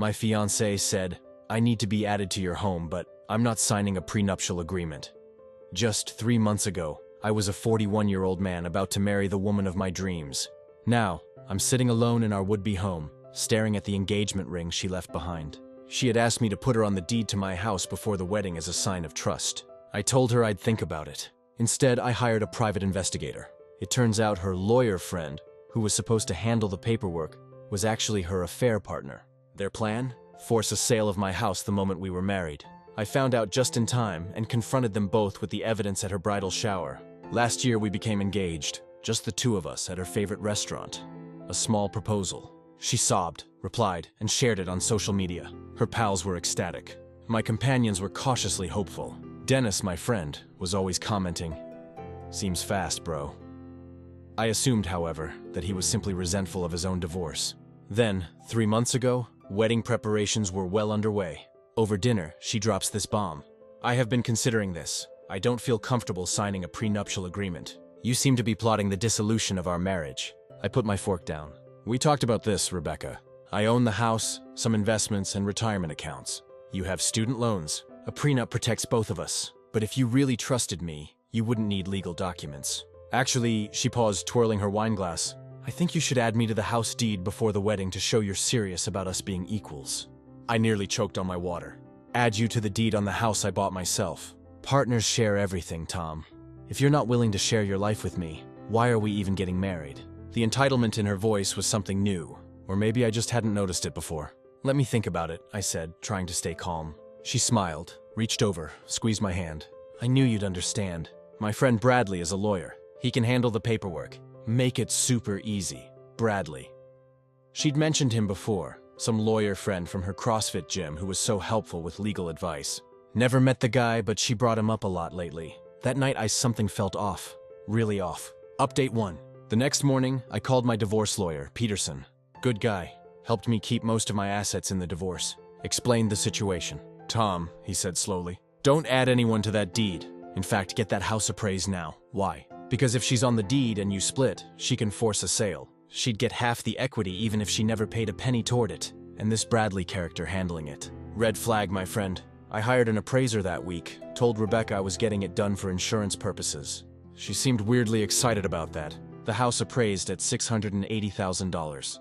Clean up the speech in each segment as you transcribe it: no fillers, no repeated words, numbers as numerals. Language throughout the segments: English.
My fiancé said, "I need to be added to your home, but I'm not signing a prenuptial agreement." Just 3 months ago, I was a 41-year-old man about to marry the woman of my dreams. Now, I'm sitting alone in our would-be home, staring at the engagement ring she left behind. She had asked me to put her on the deed to my house before the wedding as a sign of trust. I told her I'd think about it. Instead, I hired a private investigator. It turns out her lawyer friend, who was supposed to handle the paperwork, was actually her affair partner. Their plan? Force a sale of my house the moment we were married. I found out just in time and confronted them both with the evidence at her bridal shower. Last year we became engaged, just the two of us at her favorite restaurant. A small proposal. She sobbed, replied, and shared it on social media. Her pals were ecstatic. My companions were cautiously hopeful. Dennis, my friend, was always commenting, "Seems fast, bro." I assumed, however, that he was simply resentful of his own divorce. Then, 3 months ago, wedding preparations were well underway. Over dinner, she drops this bomb. "I have been considering this. I don't feel comfortable signing a prenuptial agreement. You seem to be plotting the dissolution of our marriage." I put my fork down. "We talked about this, Rebecca. I own the house, some investments, and retirement accounts. You have student loans. A prenup protects both of us. But if you really trusted me, you wouldn't need legal documents. Actually," she paused, twirling her wine glass, "I think you should add me to the house deed before the wedding to show you're serious about us being equals." I nearly choked on my water. "Add you to the deed on the house I bought myself. Partners share everything, Tom. If you're not willing to share your life with me, why are we even getting married?" The entitlement in her voice was something new, or maybe I just hadn't noticed it before. "Let me think about it," I said, trying to stay calm. She smiled, reached over, squeezed my hand. "I knew you'd understand. My friend Bradley is a lawyer. He can handle the paperwork. Make it super easy. Bradley." She'd mentioned him before, some lawyer friend from her CrossFit gym who was so helpful with legal advice. Never met the guy, but she brought him up a lot lately. That night something felt off. Really off. Update 1. The next morning, I called my divorce lawyer, Peterson. Good guy. Helped me keep most of my assets in the divorce. Explained the situation. "Tom," he said slowly, "don't add anyone to that deed. In fact, get that house appraised now." "Why?" "Because if she's on the deed and you split, she can force a sale. She'd get half the equity even if she never paid a penny toward it. And this Bradley character handling it. Red flag, my friend. I hired an appraiser that week, told Rebecca I was getting it done for insurance purposes. She seemed weirdly excited about that. The house appraised at $680,000.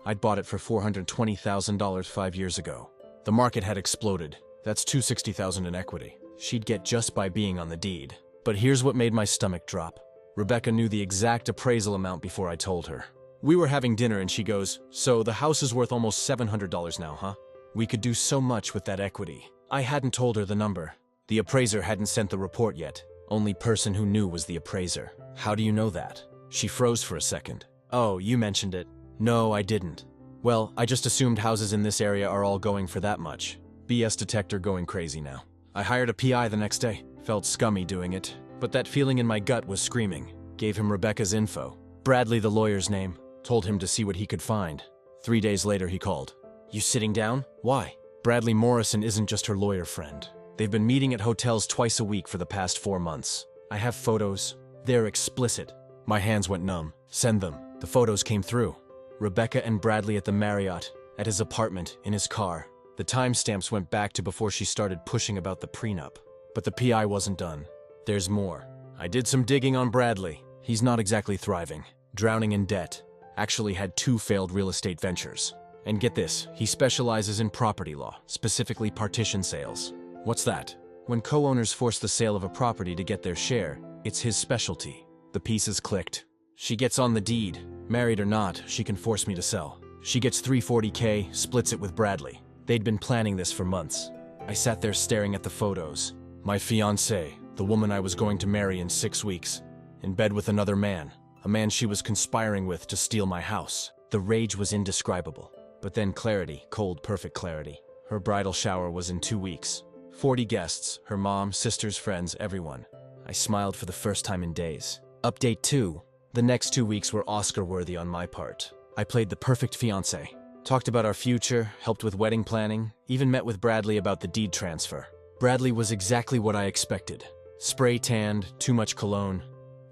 I'd bought it for $420,000 5 years ago. The market had exploded. That's $260,000 in equity. She'd get just by being on the deed. But here's what made my stomach drop. Rebecca knew the exact appraisal amount before I told her. We were having dinner and she goes, "So the house is worth almost $700 now, huh? We could do so much with that equity." I hadn't told her the number. The appraiser hadn't sent the report yet. Only person who knew was the appraiser. "How do you know that?" She froze for a second. "Oh, you mentioned it." "No, I didn't." "Well, I just assumed houses in this area are all going for that much." BS detector going crazy now. I hired a PI the next day. Felt scummy doing it, but that feeling in my gut was screaming. Gave him Rebecca's info. Bradley, the lawyer's name. Told him to see what he could find. 3 days later, he called. "You sitting down? Why?" Bradley Morrison isn't just her lawyer friend. They've been meeting at hotels twice a week for the past 4 months. I have photos. They're explicit. My hands went numb. "Send them." The photos came through. Rebecca and Bradley at the Marriott, at his apartment, in his car. The timestamps went back to before she started pushing about the prenup. But the PI wasn't done. There's more. I did some digging on Bradley. He's not exactly thriving. Drowning in debt. Actually had 2 failed real estate ventures. And get this, he specializes in property law, specifically partition sales. What's that? When co-owners force the sale of a property to get their share, it's his specialty. The pieces clicked. She gets on the deed. Married or not, she can force me to sell. She gets $340K, splits it with Bradley. They'd been planning this for months. I sat there staring at the photos. My fiancée, the woman I was going to marry in 6 weeks, in bed with another man, a man she was conspiring with to steal my house. The rage was indescribable. But then clarity, cold, perfect clarity. Her bridal shower was in 2 weeks. 40 guests, her mom, sisters, friends, everyone. I smiled for the first time in days. Update 2. The next 2 weeks were Oscar-worthy on my part. I played the perfect fiancé. Talked about our future, helped with wedding planning, even met with Bradley about the deed transfer. Bradley was exactly what I expected. Spray-tanned, too much cologne.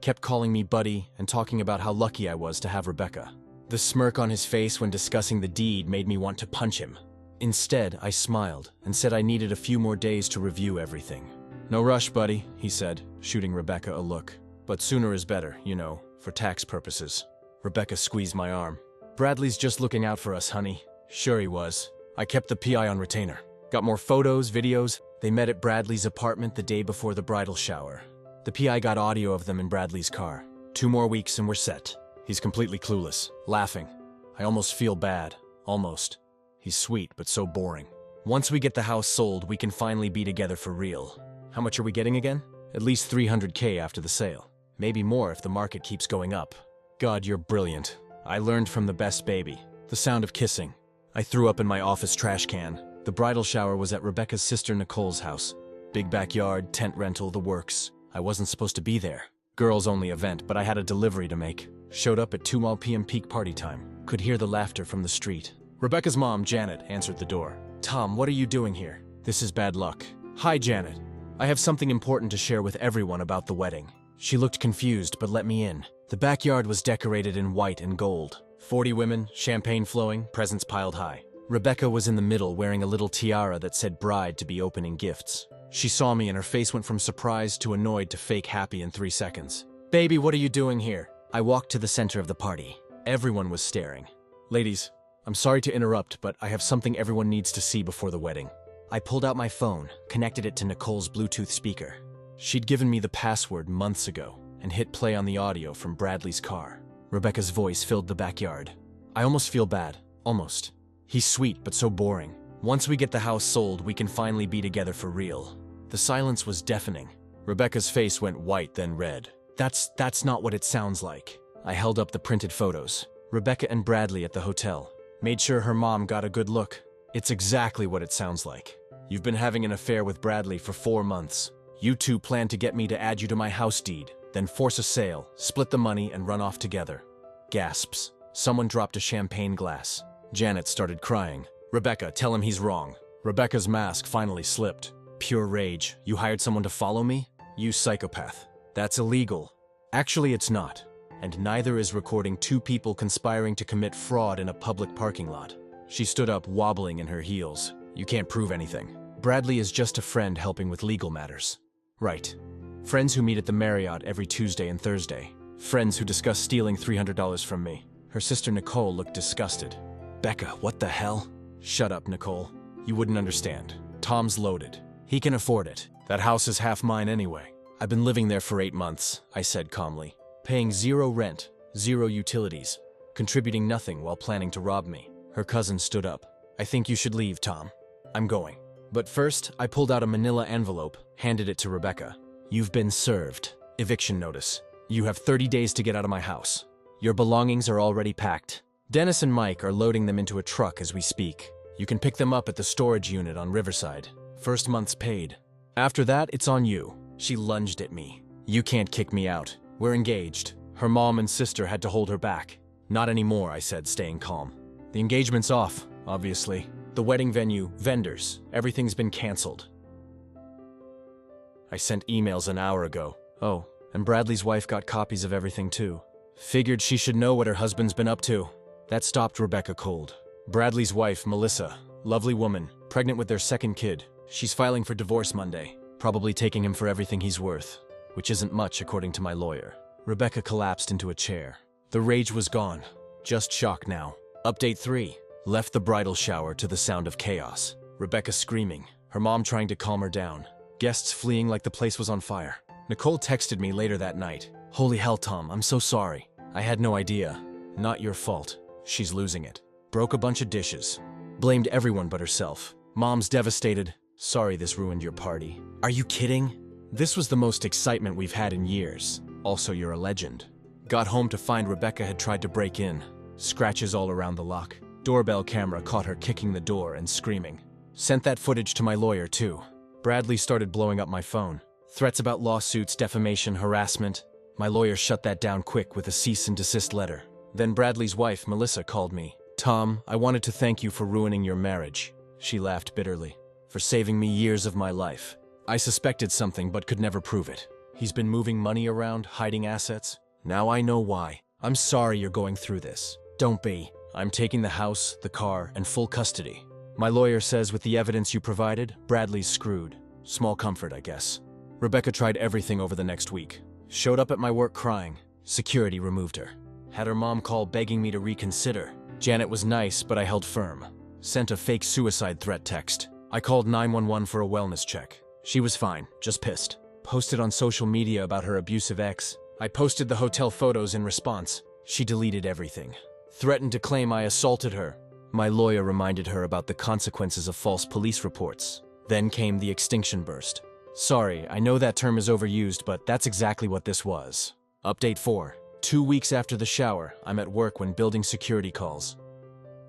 Kept calling me buddy and talking about how lucky I was to have Rebecca. The smirk on his face when discussing the deed made me want to punch him. Instead, I smiled and said I needed a few more days to review everything. "No rush, buddy," he said, shooting Rebecca a look. "But sooner is better, you know, for tax purposes." Rebecca squeezed my arm. "Bradley's just looking out for us, honey." Sure he was. I kept the PI on retainer. Got more photos, videos. They met at Bradley's apartment the day before the bridal shower. The PI got audio of them in Bradley's car. 2 more weeks and we're set. He's completely clueless, laughing. I almost feel bad. Almost. He's sweet, but so boring. Once we get the house sold, we can finally be together for real. How much are we getting again? At least $300K after the sale. Maybe more if the market keeps going up. God, you're brilliant. I learned from the best baby. The sound of kissing. I threw up in my office trash can. The bridal shower was at Rebecca's sister Nicole's house. Big backyard, tent rental, the works. I wasn't supposed to be there. Girls-only event, but I had a delivery to make. Showed up at 2 p.m. peak party time. Could hear the laughter from the street. Rebecca's mom, Janet, answered the door. "Tom, what are you doing here? This is bad luck." "Hi, Janet. I have something important to share with everyone about the wedding." She looked confused, but let me in. The backyard was decorated in white and gold. 40 women, champagne flowing, presents piled high. Rebecca was in the middle wearing a little tiara that said bride to be opening gifts. She saw me and her face went from surprised to annoyed to fake happy in 3 seconds. "Baby, what are you doing here?" I walked to the center of the party. Everyone was staring. "Ladies, I'm sorry to interrupt, but I have something everyone needs to see before the wedding." I pulled out my phone, connected it to Nicole's Bluetooth speaker. She'd given me the password months ago and hit play on the audio from Bradley's car. Rebecca's voice filled the backyard. "I almost feel bad. Almost. He's sweet, but so boring. Once we get the house sold, we can finally be together for real." The silence was deafening. Rebecca's face went white, then red. That's not what it sounds like." I held up the printed photos. Rebecca and Bradley at the hotel. Made sure her mom got a good look. "It's exactly what it sounds like. You've been having an affair with Bradley for 4 months. You two plan to get me to add you to my house deed, then force a sale, split the money, and run off together." Gasps. Someone dropped a champagne glass. Janet started crying. "Rebecca, tell him he's wrong." Rebecca's mask finally slipped. Pure rage. "You hired someone to follow me? You psychopath. That's illegal." "Actually, it's not. And neither is recording 2 people conspiring to commit fraud in a public parking lot." She stood up, wobbling in her heels. "You can't prove anything. Bradley is just a friend helping with legal matters." "Right. Friends who meet at the Marriott every Tuesday and Thursday. Friends who discuss stealing $300 from me." Her sister Nicole looked disgusted. "Becca, what the hell?" "Shut up, Nicole. You wouldn't understand. Tom's loaded. He can afford it. That house is half mine anyway. I've been living there for 8 months, I said calmly. Paying 0 rent, 0 utilities, contributing nothing while planning to rob me. Her cousin stood up. "I think you should leave, Tom. I'm going." But first, I pulled out a manila envelope, handed it to Rebecca. "You've been served. Eviction notice. You have 30 days to get out of my house. Your belongings are already packed. Dennis and Mike are loading them into a truck as we speak. You can pick them up at the storage unit on Riverside. First month's paid. After that, it's on you." She lunged at me. "You can't kick me out. We're engaged." Her mom and sister had to hold her back. "Not anymore," I said, staying calm. "The engagement's off, obviously. The wedding venue, vendors, everything's been canceled." I sent emails an hour ago. Oh, and Bradley's wife got copies of everything too. Figured she should know what her husband's been up to. That stopped Rebecca cold. Bradley's wife, Melissa, lovely woman, pregnant with their 2nd kid. She's filing for divorce Monday, probably taking him for everything he's worth, which isn't much according to my lawyer. Rebecca collapsed into a chair. The rage was gone. Just shock now. Update 3. Left the bridal shower to the sound of chaos. Rebecca screaming, her mom trying to calm her down. Guests fleeing like the place was on fire. Nicole texted me later that night. "Holy hell, Tom, I'm so sorry. I had no idea. Not your fault." She's losing it. Broke a bunch of dishes. Blamed everyone but herself. Mom's devastated. "Sorry this ruined your party." Are you kidding? This was the most excitement we've had in years. Also, you're a legend. Got home to find Rebecca had tried to break in. Scratches all around the lock. Doorbell camera caught her kicking the door and screaming. Sent that footage to my lawyer too. Bradley started blowing up my phone. Threats about lawsuits, defamation, harassment. My lawyer shut that down quick with a cease and desist letter. Then Bradley's wife, Melissa, called me. "Tom, I wanted to thank you for ruining your marriage." She laughed bitterly. "For saving me years of my life. I suspected something but could never prove it. He's been moving money around, hiding assets. Now I know why. I'm sorry you're going through this. Don't be. I'm taking the house, the car, and full custody. My lawyer says with the evidence you provided, Bradley's screwed. Small comfort, I guess. Rebecca tried everything over the next week. Showed up at my work crying. Security removed her. Had her mom call begging me to reconsider. Janet was nice, but I held firm. Sent a fake suicide threat text. I called 911 for a wellness check. She was fine, just pissed. Posted on social media about her abusive ex. I posted the hotel photos in response. She deleted everything. Threatened to claim I assaulted her. My lawyer reminded her about the consequences of false police reports. Then came the extinction burst. Sorry, I know that term is overused, but that's exactly what this was. Update 4. 2 weeks after the shower, I'm at work when building security calls.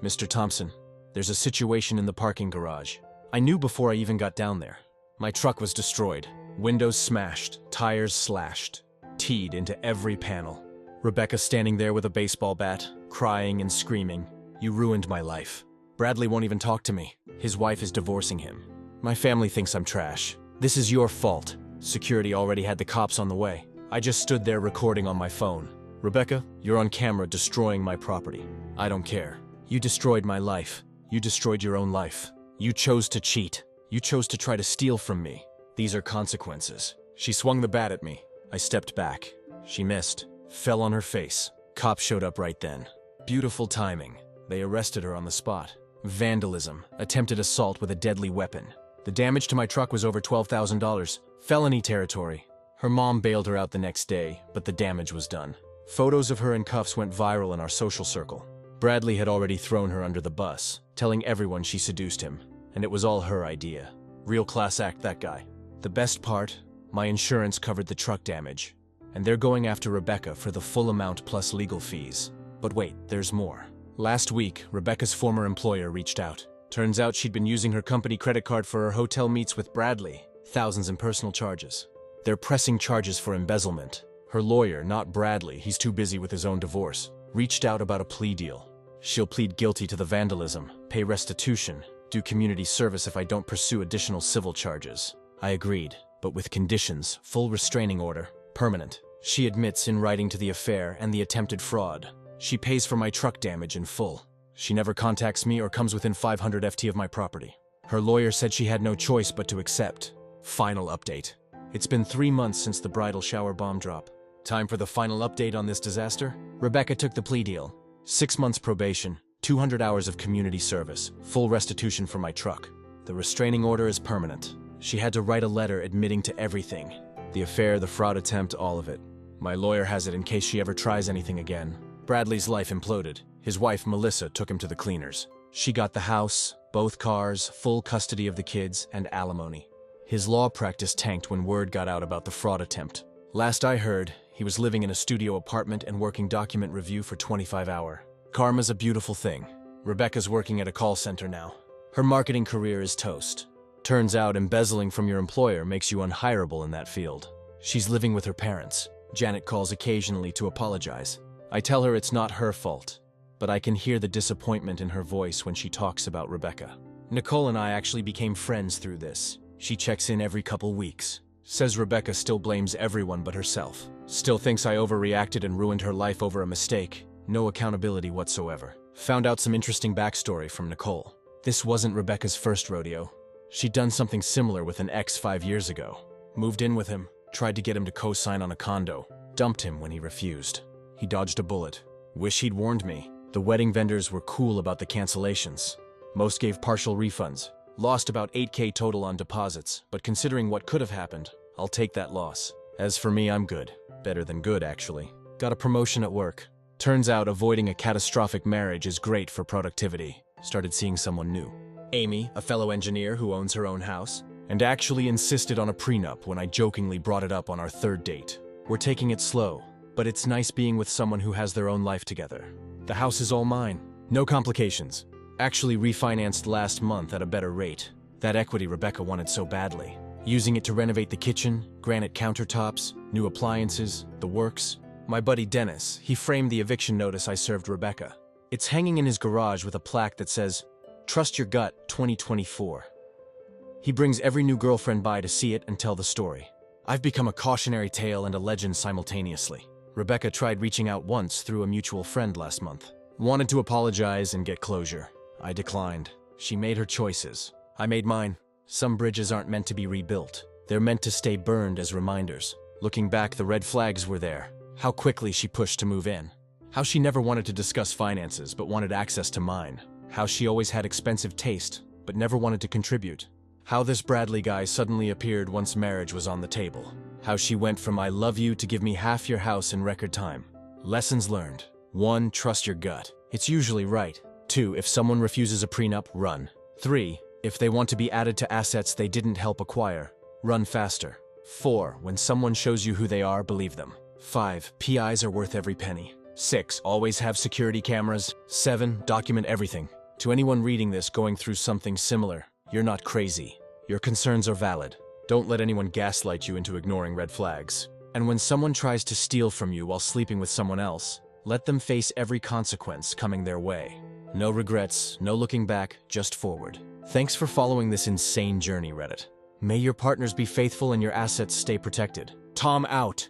Mr. Thompson, there's a situation in the parking garage. I knew before I even got down there. My truck was destroyed. Windows smashed, tires slashed, teed into every panel. Rebecca standing there with a baseball bat, crying and screaming. You ruined my life. Bradley won't even talk to me. His wife is divorcing him. My family thinks I'm trash. This is your fault. Security already had the cops on the way. I just stood there recording on my phone. Rebecca, you're on camera destroying my property. I don't care. You destroyed my life. You destroyed your own life. You chose to cheat. You chose to try to steal from me. These are consequences. She swung the bat at me. I stepped back. She missed. Fell on her face. Cops showed up right then. Beautiful timing. They arrested her on the spot. Vandalism. Attempted assault with a deadly weapon. The damage to my truck was over $12,000. Felony territory. Her mom bailed her out the next day, but the damage was done. Photos of her in cuffs went viral in our social circle. Bradley had already thrown her under the bus, telling everyone she seduced him, and it was all her idea. Real class act, that guy. The best part, my insurance covered the truck damage, and they're going after Rebecca for the full amount plus legal fees. But wait, there's more. Last week, Rebecca's former employer reached out. Turns out she'd been using her company credit card for her hotel meets with Bradley, thousands in personal charges. They're pressing charges for embezzlement. Her lawyer, not Bradley, he's too busy with his own divorce, reached out about a plea deal. She'll plead guilty to the vandalism, pay restitution, do community service if I don't pursue additional civil charges. I agreed, but with conditions, full restraining order, permanent. She admits in writing to the affair and the attempted fraud. She pays for my truck damage in full. She never contacts me or comes within 500 FT of my property. Her lawyer said she had no choice but to accept. Final update. It's been 3 months since the bridal shower bomb drop. Time for the final update on this disaster? Rebecca took the plea deal. 6 months probation, 200 hours of community service, full restitution for my truck. The restraining order is permanent. She had to write a letter admitting to everything. The affair, the fraud attempt, all of it. My lawyer has it in case she ever tries anything again. Bradley's life imploded. His wife, Melissa, took him to the cleaners. She got the house, both cars, full custody of the kids, and alimony. His law practice tanked when word got out about the fraud attempt. Last I heard, he was living in a studio apartment and working document review for 25 hours. Karma's a beautiful thing. Rebecca's working at a call center now. Her marketing career is toast. Turns out embezzling from your employer makes you unhireable in that field. She's living with her parents. Janet calls occasionally to apologize. I tell her it's not her fault, but I can hear the disappointment in her voice when she talks about Rebecca. Nicole and I actually became friends through this. She checks in every couple weeks. Says Rebecca still blames everyone but herself. Still thinks I overreacted and ruined her life over a mistake. No accountability whatsoever. Found out some interesting backstory from Nicole. This wasn't Rebecca's first rodeo. She'd done something similar with an ex 5 years ago. Moved in with him, tried to get him to co-sign on a condo. Dumped him when he refused. He dodged a bullet. Wish he'd warned me. The wedding vendors were cool about the cancellations. Most gave partial refunds. Lost about $8K total on deposits, but considering what could have happened, I'll take that loss. As for me, I'm good. Better than good, actually. Got a promotion at work. Turns out avoiding a catastrophic marriage is great for productivity. Started seeing someone new. Amy, a fellow engineer who owns her own house, and actually insisted on a prenup when I jokingly brought it up on our 3rd date. We're taking it slow, but it's nice being with someone who has their own life together. The house is all mine. No complications. Actually refinanced last month at a better rate. That equity Rebecca wanted so badly. Using it to renovate the kitchen, granite countertops, new appliances, the works. My buddy Dennis, he framed the eviction notice I served Rebecca. It's hanging in his garage with a plaque that says, "Trust your gut, 2024. He brings every new girlfriend by to see it and tell the story. I've become a cautionary tale and a legend simultaneously. Rebecca tried reaching out once through a mutual friend last month. Wanted to apologize and get closure. I declined. She made her choices. I made mine. Some bridges aren't meant to be rebuilt. They're meant to stay burned as reminders. Looking back, the red flags were there. How quickly she pushed to move in. How she never wanted to discuss finances but wanted access to mine. How she always had expensive taste but never wanted to contribute. How this Bradley guy suddenly appeared once marriage was on the table. How she went from I love you to give me half your house in record time. Lessons learned. 1. Trust your gut. It's usually right. 2. If someone refuses a prenup, run. 3. If they want to be added to assets they didn't help acquire, run faster. 4. When someone shows you who they are, believe them. 5. PIs are worth every penny. 6. Always have security cameras. 7. Document everything. To anyone reading this going through something similar, you're not crazy. Your concerns are valid. Don't let anyone gaslight you into ignoring red flags. And when someone tries to steal from you while sleeping with someone else, let them face every consequence coming their way. No regrets, no looking back, just forward. Thanks for following this insane journey, Reddit. May your partners be faithful and your assets stay protected. Tom out.